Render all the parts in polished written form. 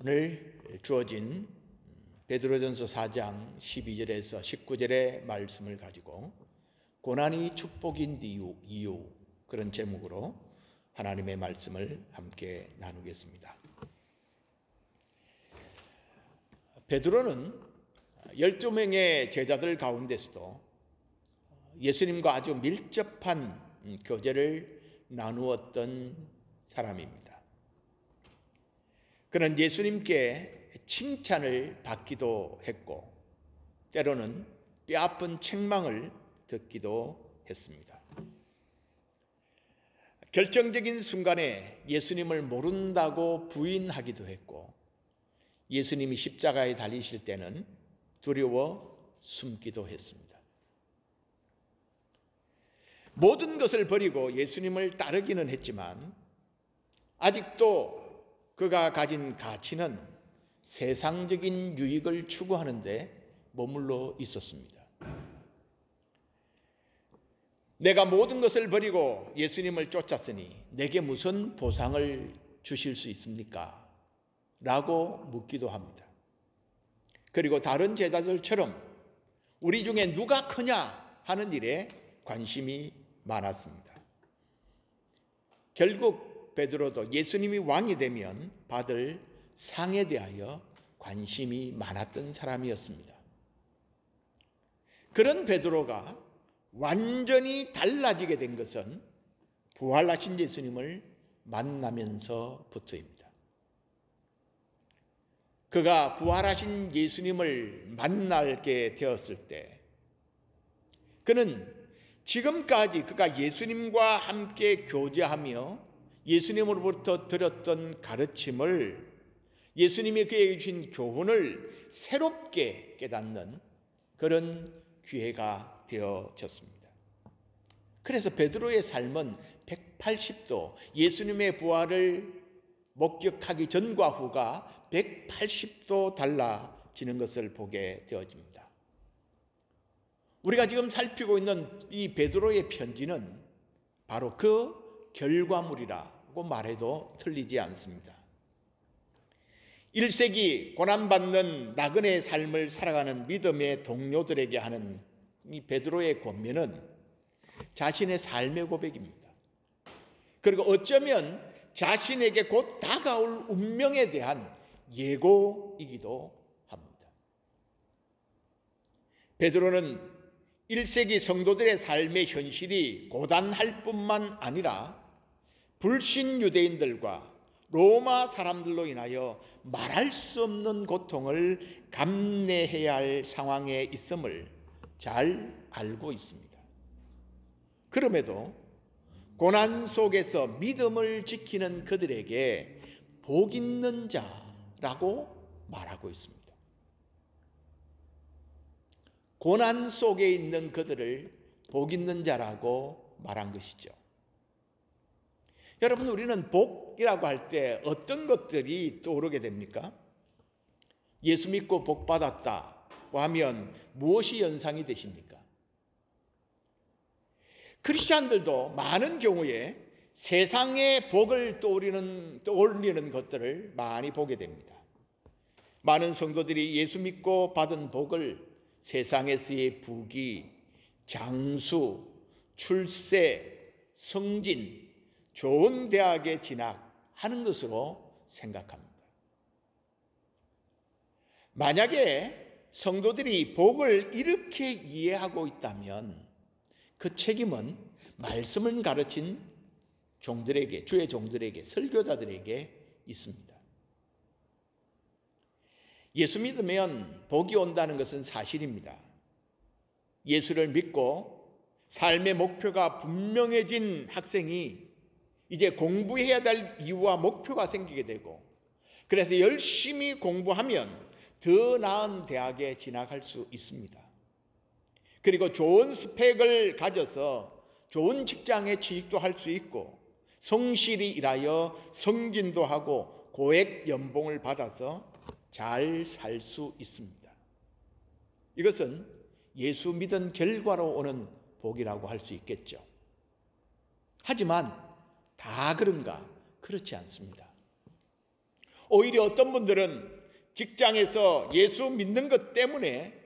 오늘 주어진 베드로전서 4장 12절에서 19절의 말씀을 가지고 고난이 축복인 이유 그런 제목으로 하나님의 말씀을 함께 나누겠습니다. 베드로는 12명의 제자들 가운데서도 예수님과 아주 밀접한 교제를 나누었던 사람입니다. 그는 예수님께 칭찬을 받기도 했고 때로는 뼈아픈 책망을 듣기도 했습니다. 결정적인 순간에 예수님을 모른다고 부인하기도 했고 예수님이 십자가에 달리실 때는 두려워 숨기도 했습니다. 모든 것을 버리고 예수님을 따르기는 했지만 아직도 그가 가진 가치는 세상적인 유익을 추구하는 데 머물러 있었습니다. 내가 모든 것을 버리고 예수님을 쫓았으니 내게 무슨 보상을 주실 수 있습니까? 라고 묻기도 합니다. 그리고 다른 제자들처럼 우리 중에 누가 크냐 하는 일에 관심이 많았습니다. 결국 베드로도 예수님이 왕이 되면 받을 상에 대하여 관심이 많았던 사람이었습니다. 그런 베드로가 완전히 달라지게 된 것은 부활하신 예수님을 만나면서부터입니다. 그가 부활하신 예수님을 만나게 되었을 때 그는 지금까지 그가 예수님과 함께 교제하며 예수님으로부터 들었던 가르침을 예수님이 그에게 주신 교훈을 새롭게 깨닫는 그런 기회가 되어졌습니다. 그래서 베드로의 삶은 180도 예수님의 부활을 목격하기 전과 후가 180도 달라지는 것을 보게 되어집니다. 우리가 지금 살피고 있는 이 베드로의 편지는 바로 그 결과물이라고 말해도 틀리지 않습니다. 1세기 고난받는 나그네의 삶을 살아가는 믿음의 동료들에게 하는 이 베드로의 권면은 자신의 삶의 고백입니다. 그리고 어쩌면 자신에게 곧 다가올 운명에 대한 예고이기도 합니다. 베드로는 1세기 성도들의 삶의 현실이 고단할 뿐만 아니라 불신 유대인들과 로마 사람들로 인하여 말할 수 없는 고통을 감내해야 할 상황에 있음을 잘 알고 있습니다. 그럼에도 고난 속에서 믿음을 지키는 그들에게 복 있는 자라고 말하고 있습니다. 고난 속에 있는 그들을 복 있는 자라고 말한 것이죠. 여러분, 우리는 복이라고 할 때 어떤 것들이 떠오르게 됩니까? 예수 믿고 복 받았다고 하면 무엇이 연상이 되십니까? 크리스찬들도 많은 경우에 세상의 복을 떠올리는 것들을 많이 보게 됩니다. 많은 성도들이 예수 믿고 받은 복을 세상에서의 부귀, 장수, 출세, 승진, 좋은 대학에 진학하는 것으로 생각합니다. 만약에 성도들이 복을 이렇게 이해하고 있다면 그 책임은 말씀을 가르친 종들에게, 주의 종들에게, 설교자들에게 있습니다. 예수 믿으면 복이 온다는 것은 사실입니다. 예수를 믿고 삶의 목표가 분명해진 학생이 이제 공부해야 될 이유와 목표가 생기게 되고 그래서 열심히 공부하면 더 나은 대학에 진학할 수 있습니다. 그리고 좋은 스펙을 가져서 좋은 직장에 취직도 할 수 있고 성실히 일하여 승진도 하고 고액 연봉을 받아서 잘 살 수 있습니다. 이것은 예수 믿은 결과로 오는 복이라고 할 수 있겠죠. 하지만 다 그런가? 그렇지 않습니다. 오히려 어떤 분들은 직장에서 예수 믿는 것 때문에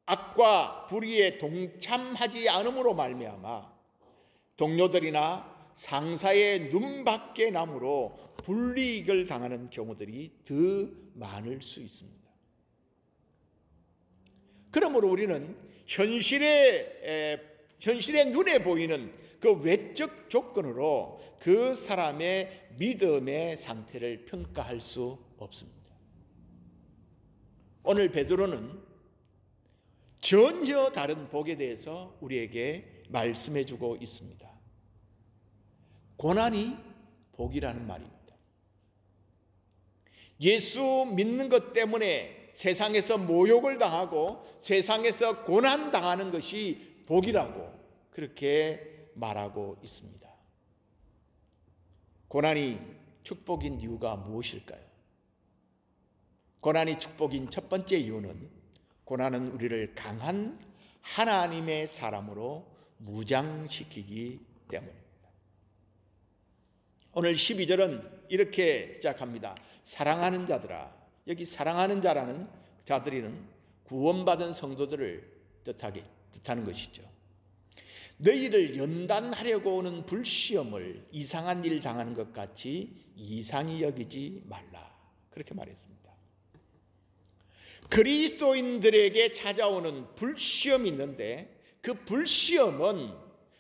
악과 불의에 동참하지 않음으로 말미암아 동료들이나 상사의 눈밖에 남으로 불이익을 당하는 경우들이 더 많을 수 있습니다. 그러므로 우리는 현실의 눈에 보이는 그 외적 조건으로 그 사람의 믿음의 상태를 평가할 수 없습니다. 오늘 베드로는 전혀 다른 복에 대해서 우리에게 말씀해 주고 있습니다. 고난이 복이라는 말입니다. 예수 믿는 것 때문에 세상에서 모욕을 당하고 세상에서 고난당하는 것이 복이라고 그렇게 말하고 있습니다. 고난이 축복인 이유가 무엇일까요? 고난이 축복인 첫 번째 이유는 고난은 우리를 강한 하나님의 사람으로 무장시키기 때문입니다. 오늘 12절은 이렇게 시작합니다. 사랑하는 자들아. 여기 사랑하는 자라는 자들이는 구원받은 성도들을 뜻하는 것이죠. 너희를 연단하려고 오는 불시험을 이상한 일 당하는 것 같이 이상히 여기지 말라. 그렇게 말했습니다. 그리스도인들에게 찾아오는 불시험이 있는데 그 불시험은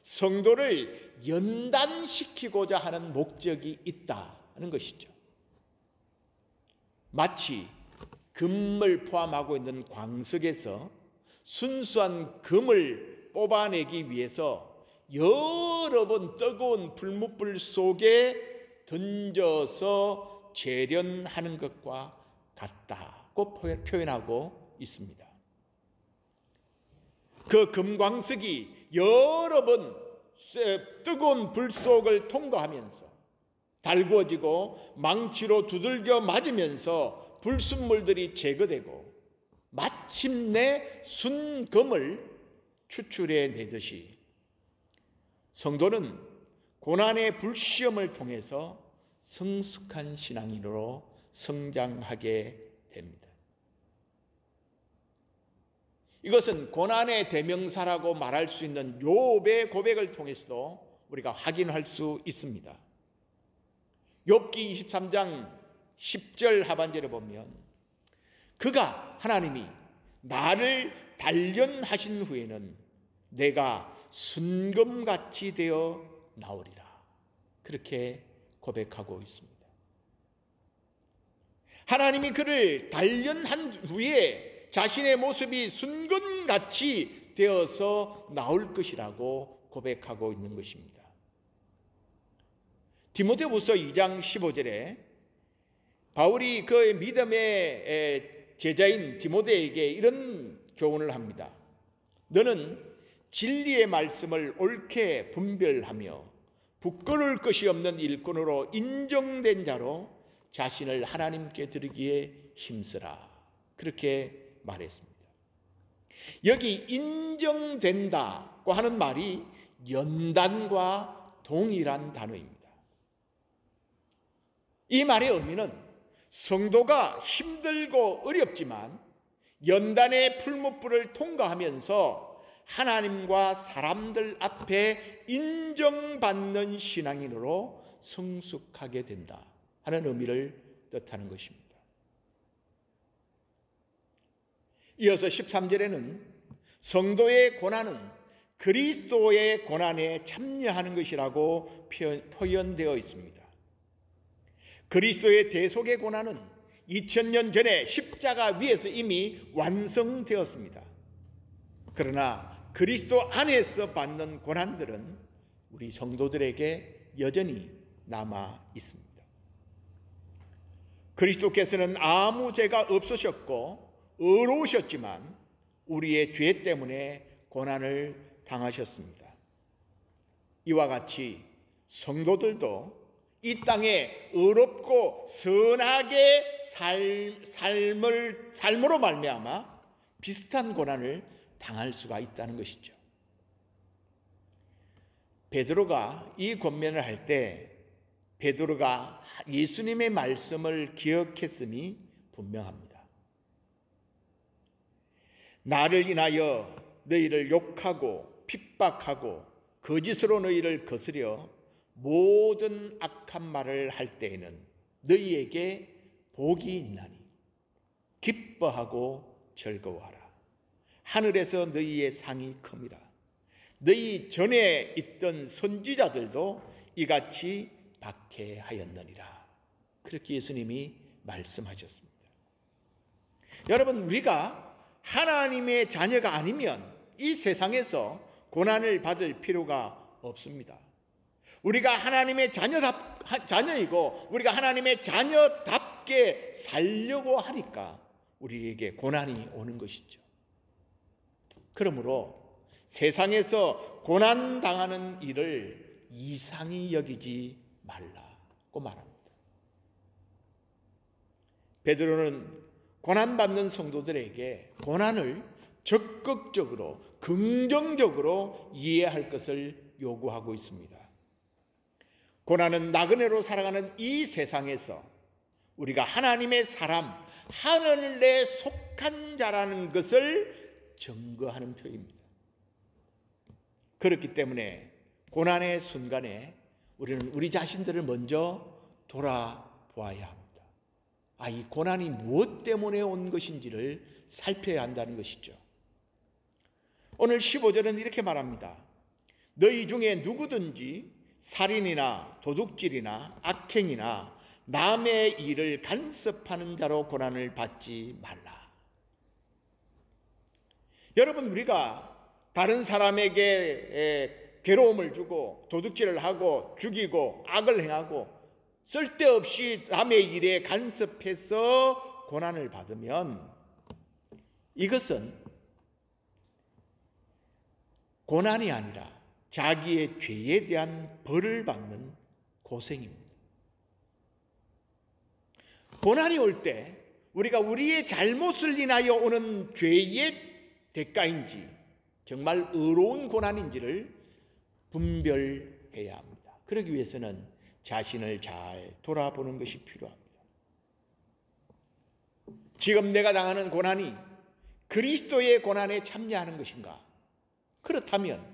성도를 연단시키고자 하는 목적이 있다는 것이죠. 마치 금을 포함하고 있는 광석에서 순수한 금을 뽑아내기 위해서 여러 번 뜨거운 불못불 속에 던져서 재련하는 것과 같다고 표현하고 있습니다. 그 금광석이 여러 번 뜨거운 불 속을 통과하면서 달구어지고 망치로 두들겨 맞으면서 불순물들이 제거되고 마침내 순금을 추출해 내듯이 성도는 고난의 불시험을 통해서 성숙한 신앙인으로 성장하게 됩니다. 이것은 고난의 대명사라고 말할 수 있는 욥의 고백을 통해서도 우리가 확인할 수 있습니다. 욥기 23장 10절 하반절에 보면 그가 하나님이 나를 단련하신 후에는 내가 순금같이 되어 나오리라. 그렇게 고백하고 있습니다. 하나님이 그를 단련한 후에 자신의 모습이 순금같이 되어서 나올 것이라고 고백하고 있는 것입니다. 디모데후서 2장 15절에 바울이 그의 믿음의 제자인 디모데에게 이런 교훈을 합니다. 너는 진리의 말씀을 옳게 분별하며 부끄러울 것이 없는 일꾼으로 인정된 자로 자신을 하나님께 드리기에 힘쓰라. 그렇게 말했습니다. 여기 인정된다고 하는 말이 연단과 동일한 단어입니다. 이 말의 의미는 성도가 힘들고 어렵지만 연단의 풀무불을 통과하면서 하나님과 사람들 앞에 인정받는 신앙인으로 성숙하게 된다 하는 의미를 뜻하는 것입니다. 이어서 13절에는 성도의 고난은 그리스도의 고난에 참여하는 것이라고 표현되어 있습니다. 그리스도의 대속의 고난은 2000년 전에 십자가 위에서 이미 완성되었습니다. 그러나 그리스도 안에서 받는 고난들은 우리 성도들에게 여전히 남아 있습니다. 그리스도께서는 아무 죄가 없으셨고 의로우셨지만 우리의 죄 때문에 고난을 당하셨습니다. 이와 같이 성도들도 이 땅에 의롭고 선하게 삶으로 말미암아 비슷한 고난을 당할 수가 있다는 것이죠. 베드로가 이 권면을 할 때 베드로가 예수님의 말씀을 기억했음이 분명합니다. 나를 인하여 너희를 욕하고 핍박하고 거짓으로 너희를 거스려 모든 악한 말을 할 때에는 너희에게 복이 있나니 기뻐하고 즐거워하라. 하늘에서 너희의 상이 큽니다. 너희 전에 있던 선지자들도 이같이 박해하였느니라. 그렇게 예수님이 말씀하셨습니다. 여러분, 우리가 하나님의 자녀가 아니면 이 세상에서 고난을 받을 필요가 없습니다. 우리가 하나님의 자녀이고 우리가 하나님의 자녀답게 살려고 하니까 우리에게 고난이 오는 것이죠. 그러므로 세상에서 고난당하는 일을 이상히 여기지 말라고 말합니다. 베드로는 고난받는 성도들에게 고난을 적극적으로 긍정적으로 이해할 것을 요구하고 있습니다. 고난은 나그네로 살아가는 이 세상에서 우리가 하나님의 사람, 하늘에 속한 자라는 것을 증거하는 표입니다. 그렇기 때문에 고난의 순간에 우리는 우리 자신들을 먼저 돌아보아야 합니다. 이 고난이 무엇 때문에 온 것인지를 살펴야 한다는 것이죠. 오늘 15절은 이렇게 말합니다. 너희 중에 누구든지 살인이나 도둑질이나 악행이나 남의 일을 간섭하는 자로 고난을 받지 말라. 여러분, 우리가 다른 사람에게 괴로움을 주고 도둑질을 하고 죽이고 악을 행하고 쓸데없이 남의 일에 간섭해서 고난을 받으면 이것은 고난이 아니라 자기의 죄에 대한 벌을 받는 고생입니다. 고난이 올 때 우리가 우리의 잘못을 인하여 오는 죄의 대가인지 정말 의로운 고난인지를 분별해야 합니다. 그러기 위해서는 자신을 잘 돌아보는 것이 필요합니다. 지금 내가 당하는 고난이 그리스도의 고난에 참여하는 것인가? 그렇다면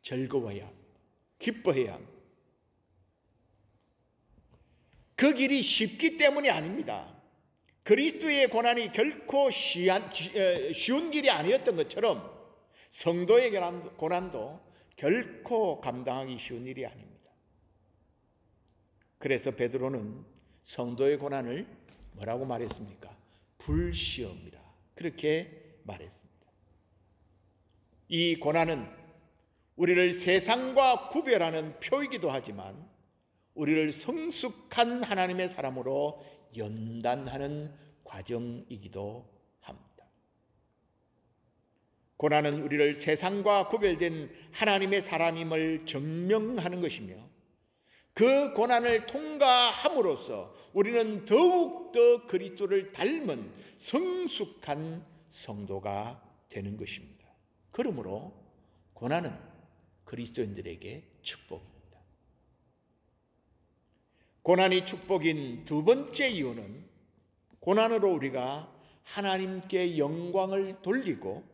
즐거워해야 합니다. 기뻐해야 합니다. 그 길이 쉽기 때문이 아닙니다. 그리스도의 고난이 결코 쉬운 길이 아니었던 것처럼 성도의 고난도 결코 감당하기 쉬운 일이 아닙니다. 그래서 베드로는 성도의 고난을 뭐라고 말했습니까? 불시험이라 그렇게 말했습니다. 이 고난은 우리를 세상과 구별하는 표이기도 하지만 우리를 성숙한 하나님의 사람으로 연단하는 과정이기도 합니다. 고난은 우리를 세상과 구별된 하나님의 사람임을 증명하는 것이며 그 고난을 통과함으로써 우리는 더욱더 그리스도를 닮은 성숙한 성도가 되는 것입니다. 그러므로 고난은 그리스도인들에게 축복입니다. 고난이 축복인 두 번째 이유는 고난으로 우리가 하나님께 영광을 돌리고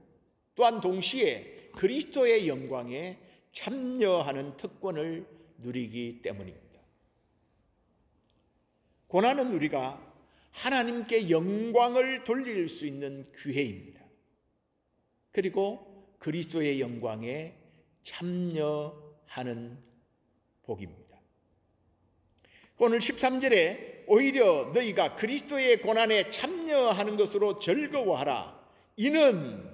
또한 동시에 그리스도의 영광에 참여하는 특권을 누리기 때문입니다. 고난은 우리가 하나님께 영광을 돌릴 수 있는 기회입니다. 그리고 그리스도의 영광에 참여하는 복입니다. 오늘 13절에 오히려 너희가 그리스도의 고난에 참여하는 것으로 즐거워하라. 이는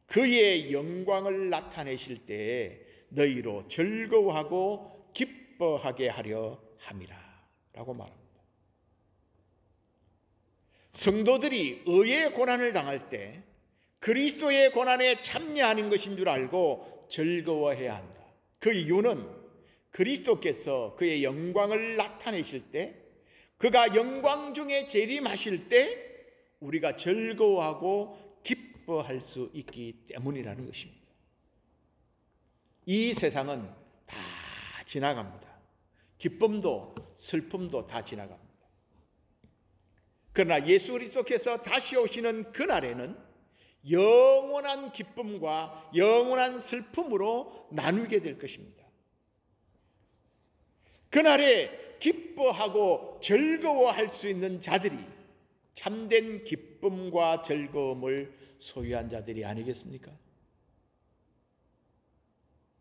그의 영광을 나타내실 때에 너희로 즐거워하고 기뻐하게 하려 함이라 라고 말합니다. 성도들이 의의 고난을 당할 때 그리스도의 고난에 참여하는 것인 줄 알고 즐거워해야 한다. 그 이유는 그리스도께서 그의 영광을 나타내실 때, 그가 영광 중에 재림하실 때 우리가 즐거워하고 기뻐할 수 있기 때문이라는 것입니다. 이 세상은 다 지나갑니다. 기쁨도 슬픔도 다 지나갑니다. 그러나 예수 그리스도께서 다시 오시는 그날에는 영원한 기쁨과 영원한 슬픔으로 나누게 될 것입니다. 그날에 기뻐하고 즐거워할 수 있는 자들이 참된 기쁨과 즐거움을 소유한 자들이 아니겠습니까?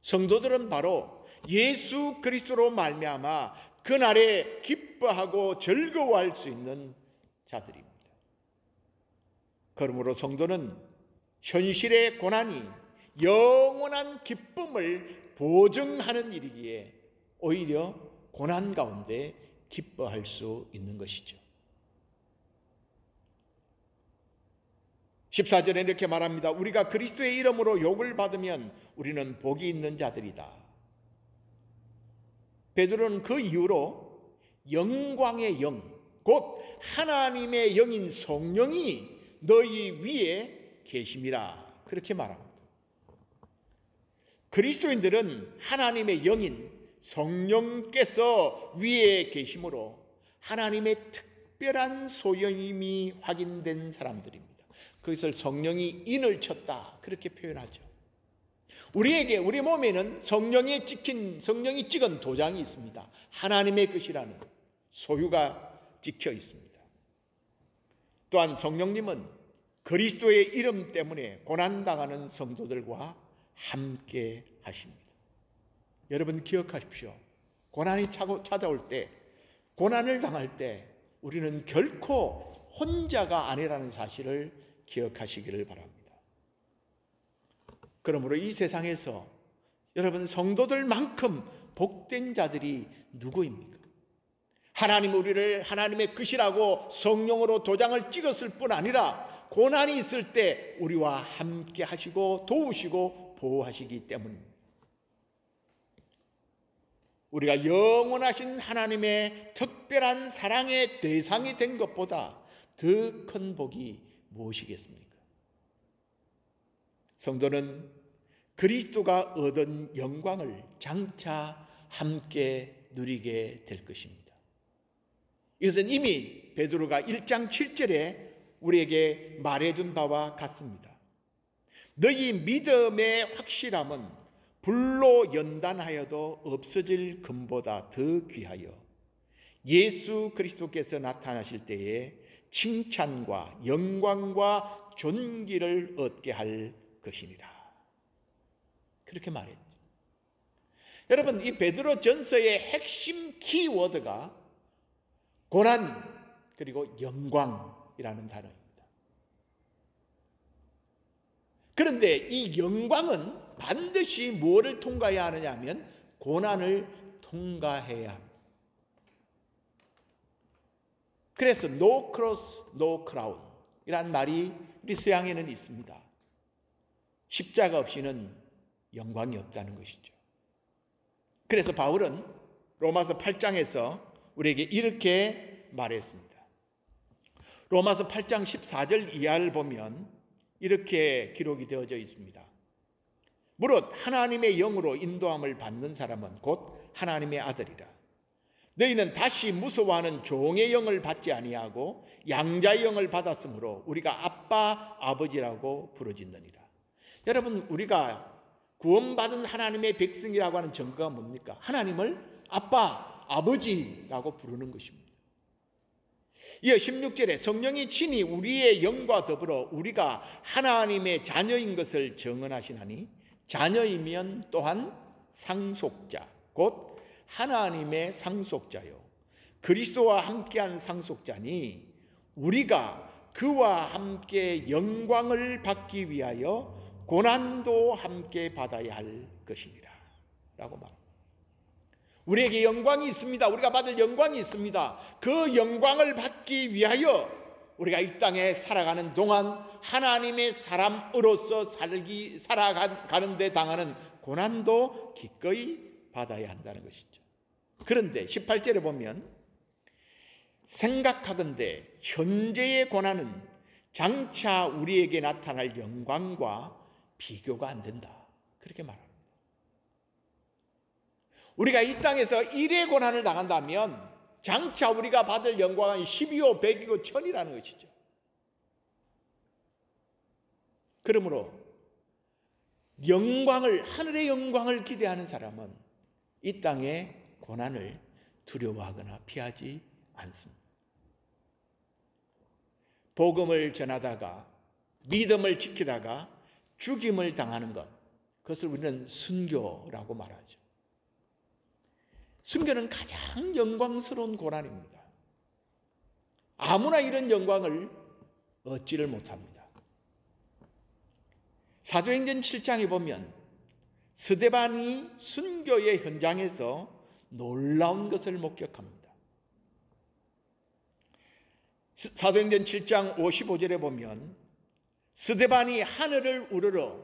성도들은 바로 예수 그리스도로 말미암아 그날에 기뻐하고 즐거워할 수 있는 자들입니다. 그러므로 성도는 현실의 고난이 영원한 기쁨을 보증하는 일이기에 오히려 고난 가운데 기뻐할 수 있는 것이죠. 14절에 이렇게 말합니다. 우리가 그리스도의 이름으로 욕을 받으면 우리는 복이 있는 자들이다. 베드로는 그 이후로 영광의 영, 곧 하나님의 영인 성령이 너희 위에 계심이라 그렇게 말합니다. 그리스도인들은 하나님의 영인 성령께서 위에 계심으로 하나님의 특별한 소유임이 확인된 사람들입니다. 그것을 성령이 인을 쳤다 그렇게 표현하죠. 우리 몸에는 성령이 찍은 도장이 있습니다. 하나님의 것이라는 소유가 찍혀 있습니다. 또한 성령님은 그리스도의 이름 때문에 고난당하는 성도들과 함께 하십니다. 여러분 기억하십시오. 고난이 찾아올 때, 고난을 당할 때 우리는 결코 혼자가 아니라는 사실을 기억하시기를 바랍니다. 그러므로 이 세상에서 여러분 성도들만큼 복된 자들이 누구입니까? 하나님 우리를 하나님의 것이라고 성령으로 도장을 찍었을 뿐 아니라 고난이 있을 때 우리와 함께 하시고 도우시고 보호하시기 때문입니다. 우리가 영원하신 하나님의 특별한 사랑의 대상이 된 것보다 더 큰 복이 무엇이겠습니까? 성도는 그리스도가 얻은 영광을 장차 함께 누리게 될 것입니다. 이것은 이미 베드로가 1장 7절에 우리에게 말해준 바와 같습니다. 너희 믿음의 확실함은 불로 연단하여도 없어질 금보다 더 귀하여 예수 그리스도께서 나타나실 때에 칭찬과 영광과 존귀를 얻게 할 것이니라. 그렇게 말했죠. 여러분 이 베드로 전서의 핵심 키워드가 고난 그리고 영광이라는 단어입니다. 그런데 이 영광은 반드시 무엇을 통과해야 하느냐 하면 고난을 통과해야 합니다. 그래서 no cross, no crown 이란 말이 우리 서양에는 있습니다. 십자가 없이는 영광이 없다는 것이죠. 그래서 바울은 로마서 8장에서 우리에게 이렇게 말했습니다. 로마서 8장 14절 이하를 보면 이렇게 기록이 되어져 있습니다. 무릇 하나님의 영으로 인도함을 받는 사람은 곧 하나님의 아들이라. 너희는 다시 무서워하는 종의 영을 받지 아니하고 양자의 영을 받았으므로 우리가 아빠 아버지라고 부르짖느니라. 여러분 우리가 구원받은 하나님의 백성이라고 하는 증거가 뭡니까? 하나님을 아빠 아버지라고 부르는 것입니다. 이어 16절에 성령이 친히 우리의 영과 더불어 우리가 하나님의 자녀인 것을 증언하시나니 자녀이면 또한 상속자 곧 하나님의 상속자요 그리스도와 함께한 상속자니 우리가 그와 함께 영광을 받기 위하여 고난도 함께 받아야 할 것이니라 라고 말합니다. 우리에게 영광이 있습니다. 우리가 받을 영광이 있습니다. 그 영광을 받기 위하여 우리가 이 땅에 살아가는 동안 하나님의 사람으로서 살아가는 데 당하는 고난도 기꺼이 받아야 한다는 것이죠. 그런데 18절에 보면 생각하건대 현재의 고난은 장차 우리에게 나타날 영광과 비교가 안 된다. 그렇게 말합니다. 우리가 이 땅에서 일의 고난을 당한다면 장차 우리가 받을 영광은 10이요 100이고 1000이라는 것이죠. 그러므로 하늘의 영광을 기대하는 사람은 이 땅의 고난을 두려워하거나 피하지 않습니다. 복음을 전하다가 믿음을 지키다가 죽임을 당하는 것, 그것을 우리는 순교라고 말하죠. 순교는 가장 영광스러운 고난입니다. 아무나 이런 영광을 얻지를 못합니다. 사도행전 7장에 보면 스데반이 순교의 현장에서 놀라운 것을 목격합니다. 사도행전 7장 55절에 보면 스데반이 하늘을 우러러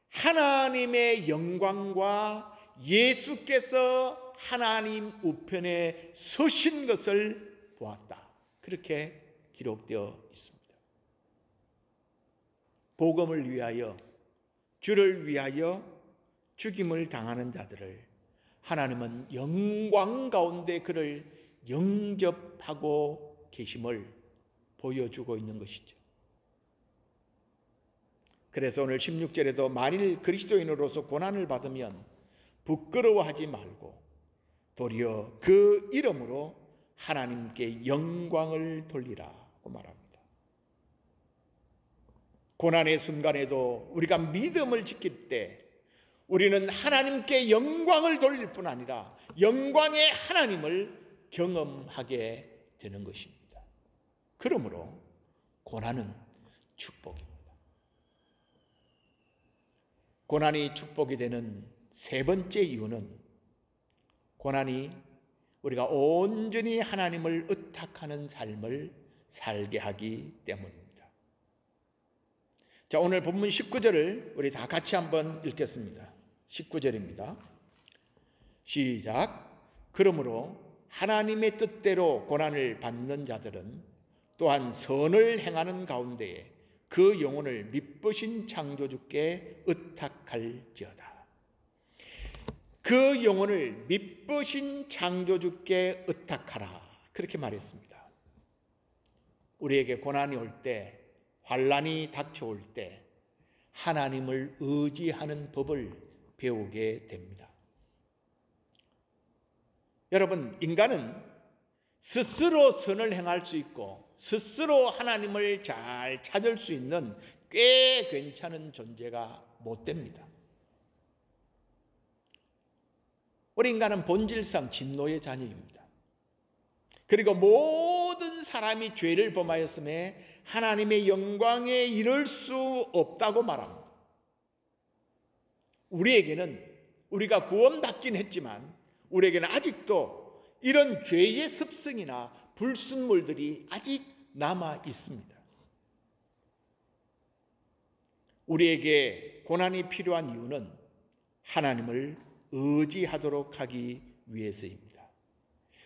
하나님의 영광과 예수께서 하나님 우편에 서신 것을 보았다. 그렇게 기록되어 있습니다. 복음을 위하여, 주를 위하여 죽임을 당하는 자들을 하나님은 영광 가운데 그를 영접하고 계심을 보여주고 있는 것이죠. 그래서 오늘 16절에도 만일 그리스도인으로서 고난을 받으면 부끄러워하지 말고 도리어 그 이름으로 하나님께 영광을 돌리라고 말합니다. 고난의 순간에도 우리가 믿음을 지킬 때 우리는 하나님께 영광을 돌릴 뿐 아니라 영광의 하나님을 경험하게 되는 것입니다. 그러므로 고난은 축복입니다. 고난이 축복이 되는 세 번째 이유는 고난이 우리가 온전히 하나님을 의탁하는 삶을 살게 하기 때문입니다. 자, 오늘 본문 19절을 우리 다 같이 한번 읽겠습니다. 19절입니다. 시작. 그러므로 하나님의 뜻대로 고난을 받는 자들은 또한 선을 행하는 가운데에 그 영혼을 미쁘신 창조주께 의탁할지어다. 그 영혼을 미쁘신 창조주께 의탁하라. 그렇게 말했습니다. 우리에게 고난이 올 때, 환난이 닥쳐올 때 하나님을 의지하는 법을 배우게 됩니다. 여러분, 인간은 스스로 선을 행할 수 있고 스스로 하나님을 잘 찾을 수 있는 꽤 괜찮은 존재가 못 됩니다. 우리 인간은 본질상 진노의 자녀입니다. 그리고 모든 사람이 죄를 범하였음에 하나님의 영광에 이를 수 없다고 말합니다. 우리에게는 우리가 구원받긴 했지만 우리에게는 아직도 이런 죄의 습성이나 불순물들이 아직 남아 있습니다. 우리에게 고난이 필요한 이유는 하나님을 의지하도록 하기 위해서입니다.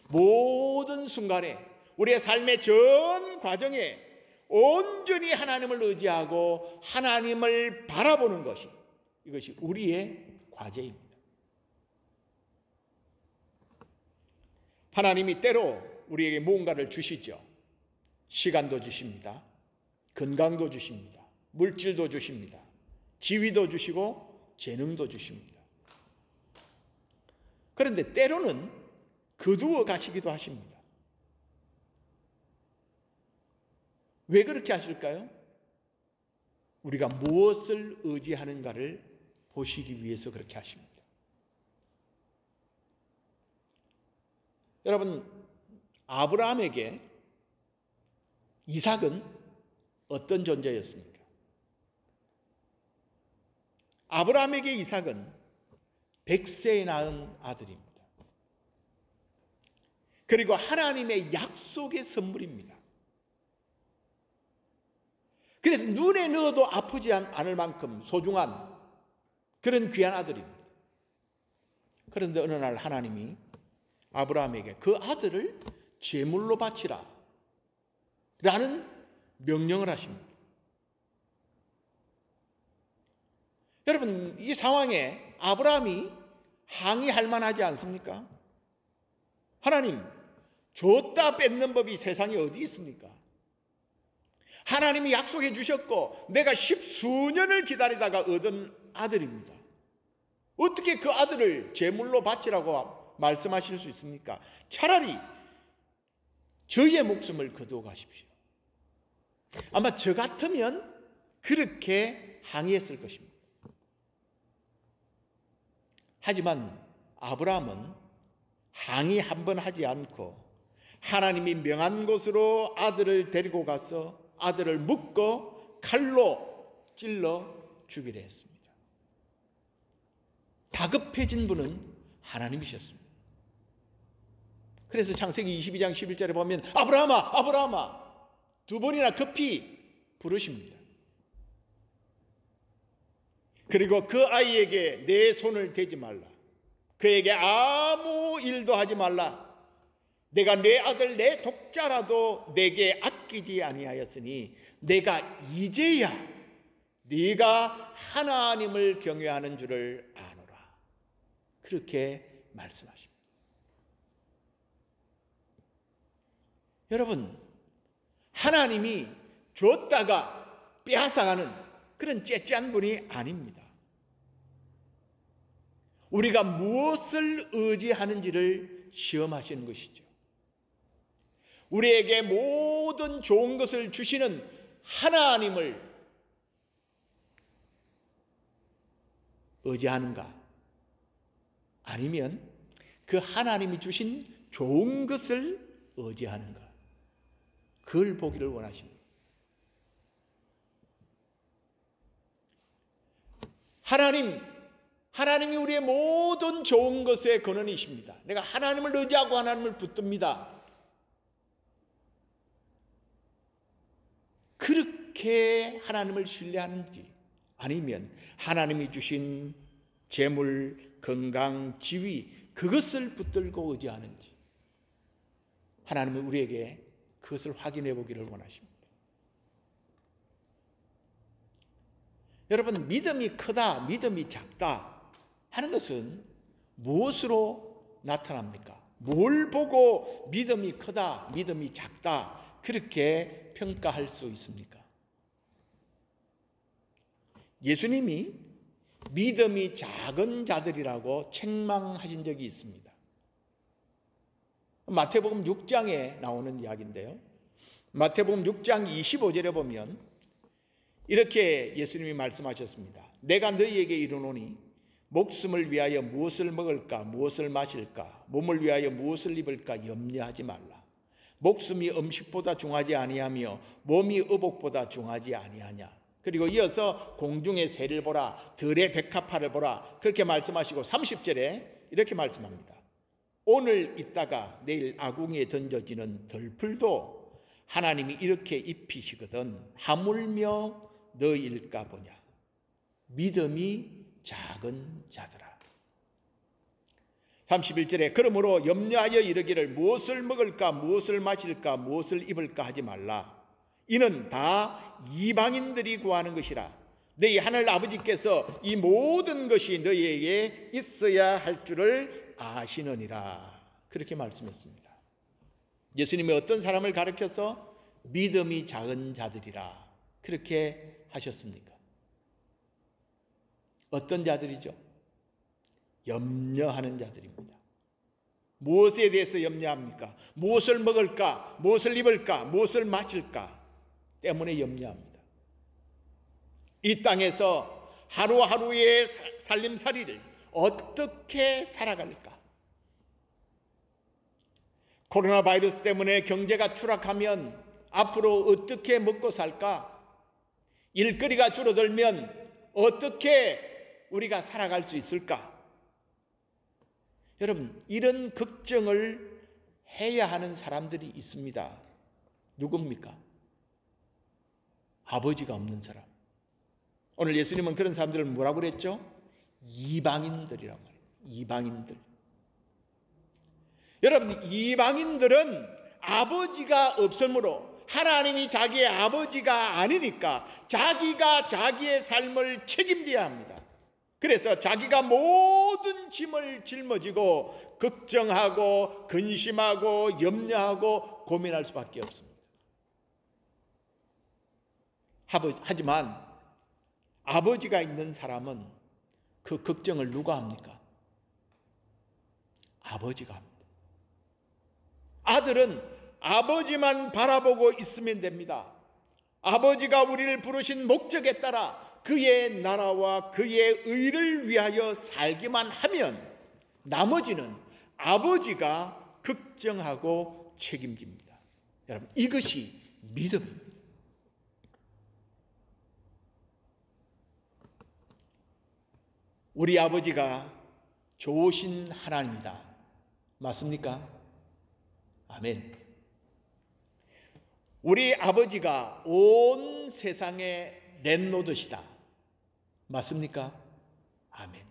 모든 순간에 우리의 삶의 전 과정에 온전히 하나님을 의지하고 하나님을 바라보는 것이, 이것이 우리의 과제입니다. 하나님이 때로 우리에게 무언가를 주시죠. 시간도 주십니다. 건강도 주십니다. 물질도 주십니다. 지위도 주시고 재능도 주십니다. 그런데 때로는 거두어 가시기도 하십니다. 왜 그렇게 하실까요? 우리가 무엇을 의지하는가를 보시기 위해서 그렇게 하십니다. 여러분, 아브라함에게 이삭은 어떤 존재였습니까? 아브라함에게 이삭은 100세에 낳은 아들입니다. 그리고 하나님의 약속의 선물입니다. 그래서 눈에 넣어도 아프지 않을 만큼 소중한 그런 귀한 아들입니다. 그런데 어느 날 하나님이 아브라함에게 그 아들을 제물로 바치라 라는 명령을 하십니다. 여러분, 이 상황에 아브라함이 항의할 만하지 않습니까? 하나님, 줬다 뺏는 법이 세상에 어디 있습니까? 하나님이 약속해 주셨고 내가 십수년을 기다리다가 얻은 아들입니다. 어떻게 그 아들을 제물로 바치라고 말씀하실 수 있습니까? 차라리 저의 목숨을 거두어 가십시오. 아마 저 같으면 그렇게 항의했을 것입니다. 하지만 아브라함은 항의 한 번 하지 않고 하나님이 명한 곳으로 아들을 데리고 가서 아들을 묶어 칼로 찔러 죽이려 했습니다. 다급해진 분은 하나님이셨습니다. 그래서 창세기 22장 11절에 보면 아브라함아, 아브라함아 두 번이나 급히 부르십니다. 그리고 그 아이에게 내 손을 대지 말라. 그에게 아무 일도 하지 말라. 내가 내 아들 내 독자라도 내게 아끼지 아니하였으니 내가 이제야 네가 하나님을 경외하는 줄을 아노라. 그렇게 말씀하십니다. 여러분, 하나님이 줬다가 빼앗아가는 그런 째째한 분이 아닙니다. 우리가 무엇을 의지하는지를 시험하시는 것이죠. 우리에게 모든 좋은 것을 주시는 하나님을 의지하는가? 아니면 그 하나님이 주신 좋은 것을 의지하는가? 그걸 보기를 원하십니다. 하나님이 우리의 모든 좋은 것의 근원이십니다. 내가 하나님을 의지하고 하나님을 붙듭니다. 그렇게 하나님을 신뢰하는지 아니면 하나님이 주신 재물, 건강, 지위 그것을 붙들고 의지하는지 하나님은 우리에게 그것을 확인해 보기를 원하십니다. 여러분, 믿음이 크다, 믿음이 작다 하는 것은 무엇으로 나타납니까? 뭘 보고 믿음이 크다, 믿음이 작다 그렇게 평가할 수 있습니까? 예수님이 믿음이 작은 자들이라고 책망하신 적이 있습니다. 마태복음 6장에 나오는 이야기인데요. 마태복음 6장 25절에 보면 이렇게 예수님이 말씀하셨습니다. 내가 너희에게 이르노니 목숨을 위하여 무엇을 먹을까 무엇을 마실까 몸을 위하여 무엇을 입을까 염려하지 말라. 목숨이 음식보다 중하지 아니하며 몸이 의복보다 중하지 아니하냐. 그리고 이어서 공중의 새를 보라 들의 백합화를 보라 그렇게 말씀하시고 30절에 이렇게 말씀합니다. 오늘 있다가 내일 아궁이에 던져지는 덜풀도 하나님이 이렇게 입히시거든 하물며 너희일까 보냐. 믿음이 작은 자들아. 31절에 그러므로 염려하여 이르기를 무엇을 먹을까 무엇을 마실까 무엇을 입을까 하지 말라. 이는 다 이방인들이 구하는 것이라. 너희 하늘 아버지께서 이 모든 것이 너희에게 있어야 할 줄을 아시느니라. 그렇게 말씀했습니다. 예수님이 어떤 사람을 가르쳐서 믿음이 작은 자들이라 그렇게 하셨습니까? 어떤 자들이죠? 염려하는 자들입니다. 무엇에 대해서 염려합니까? 무엇을 먹을까? 무엇을 입을까? 무엇을 마실까? 때문에 염려합니다. 이 땅에서 하루하루의 살림살이를 어떻게 살아갈까? 코로나 바이러스 때문에 경제가 추락하면 앞으로 어떻게 먹고 살까? 일거리가 줄어들면 어떻게 우리가 살아갈 수 있을까? 여러분, 이런 걱정을 해야 하는 사람들이 있습니다. 누굽니까? 아버지가 없는 사람. 오늘 예수님은 그런 사람들을 뭐라고 그랬죠? 이방인들이라고 말해요. 이방인들. 여러분, 이방인들은 아버지가 없으므로 하나님이 자기의 아버지가 아니니까 자기가 자기의 삶을 책임져야 합니다. 그래서 자기가 모든 짐을 짊어지고 걱정하고 근심하고 염려하고 고민할 수밖에 없습니다. 하지만 아버지가 있는 사람은 그 걱정을 누가 합니까? 아버지가 합니다. 아들은 아버지만 바라보고 있으면 됩니다. 아버지가 우리를 부르신 목적에 따라 그의 나라와 그의 의를 위하여 살기만 하면 나머지는 아버지가 걱정하고 책임집니다. 여러분, 이것이 믿음입니다. 우리 아버지가 좋으신 하나님이다. 맞습니까? 아멘. 우리 아버지가 온 세상의 랜로드시다. 맞습니까? 아멘.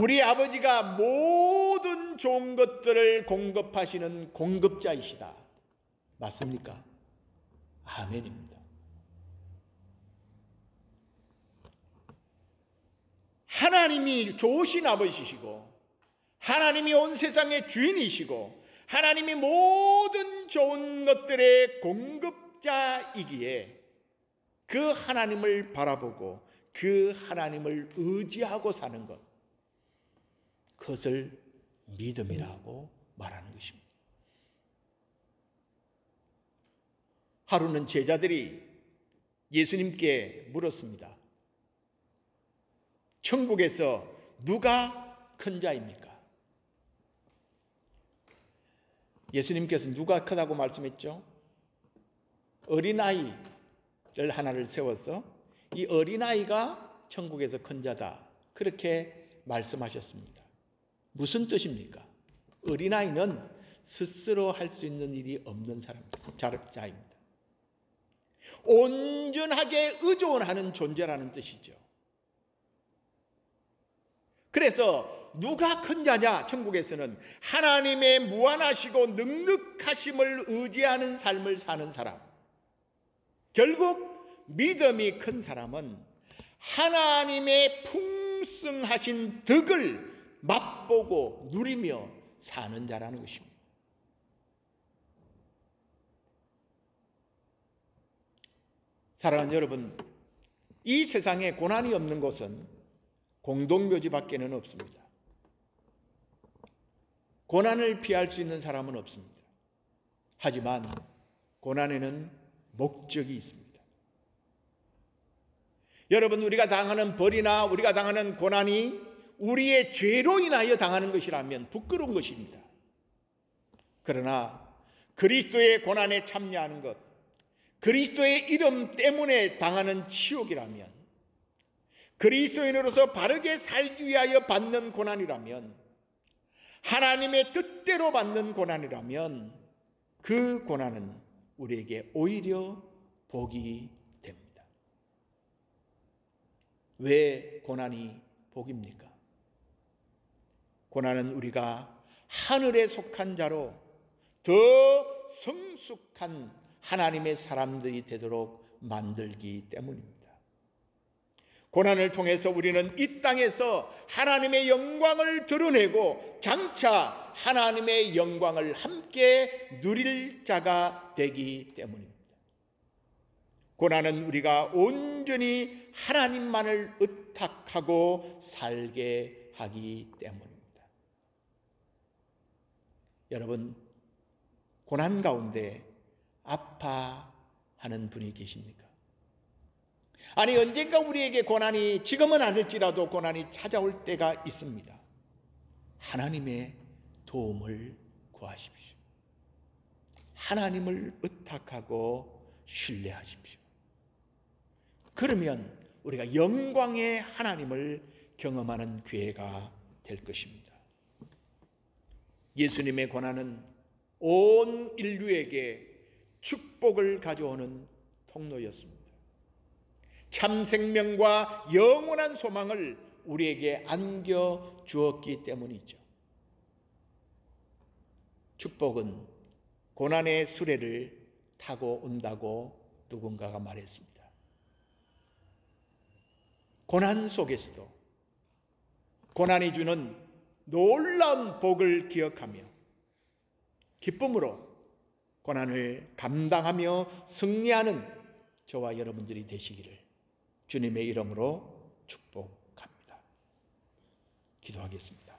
우리 아버지가 모든 좋은 것들을 공급하시는 공급자이시다. 맞습니까? 아멘입니다. 하나님이 좋으신 아버지시고 하나님이 온 세상의 주인이시고 하나님이 모든 좋은 것들의 공급자이기에 그 하나님을 바라보고 그 하나님을 의지하고 사는 것, 그것을 믿음이라고 말하는 것입니다. 하루는 제자들이 예수님께 물었습니다. 천국에서 누가 큰 자입니까? 예수님께서 누가 크다고 말씀했죠? 어린아이를 하나를 세워서 이 어린아이가 천국에서 큰 자다, 그렇게 말씀하셨습니다. 무슨 뜻입니까? 어린아이는 스스로 할 수 있는 일이 없는 자입니다. 온전하게 의존하는 존재라는 뜻이죠. 그래서 누가 큰 자냐? 천국에서는 하나님의 무한하시고 넉넉하심을 의지하는 삶을 사는 사람, 결국 믿음이 큰 사람은 하나님의 풍성하신 덕을 맛보고 누리며 사는 자라는 것입니다. 사랑하는 여러분, 이 세상에 고난이 없는 곳은 공동묘지밖에는 없습니다. 고난을 피할 수 있는 사람은 없습니다. 하지만 고난에는 목적이 있습니다. 여러분, 우리가 당하는 벌이나 우리가 당하는 고난이 우리의 죄로 인하여 당하는 것이라면 부끄러운 것입니다. 그러나 그리스도의 고난에 참여하는 것, 그리스도의 이름 때문에 당하는 치욕이라면, 그리스도인으로서 바르게 살기 위하여 받는 고난이라면, 하나님의 뜻대로 받는 고난이라면 그 고난은 우리에게 오히려 복이 됩니다. 왜 고난이 복입니까? 고난은 우리가 하늘에 속한 자로 더 성숙한 하나님의 사람들이 되도록 만들기 때문입니다. 고난을 통해서 우리는 이 땅에서 하나님의 영광을 드러내고 장차 하나님의 영광을 함께 누릴 자가 되기 때문입니다. 고난은 우리가 온전히 하나님만을 의탁하고 살게 하기 때문입니다. 여러분, 고난 가운데 아파하는 분이 계십니까? 아니, 언젠가 우리에게 고난이, 지금은 아닐지라도 고난이 찾아올 때가 있습니다. 하나님의 도움을 구하십시오. 하나님을 의탁하고 신뢰하십시오. 그러면 우리가 영광의 하나님을 경험하는 기회가 될 것입니다. 예수님의 고난은 온 인류에게 축복을 가져오는 통로였습니다. 참 생명과 영원한 소망을 우리에게 안겨 주었기 때문이죠. 축복은 고난의 수레를 타고 온다고 누군가가 말했습니다. 고난 속에서도 고난이 주는 놀라운 복을 기억하며 기쁨으로 고난을 감당하며 승리하는 저와 여러분들이 되시기를 주님의 이름으로 축복합니다. 기도하겠습니다.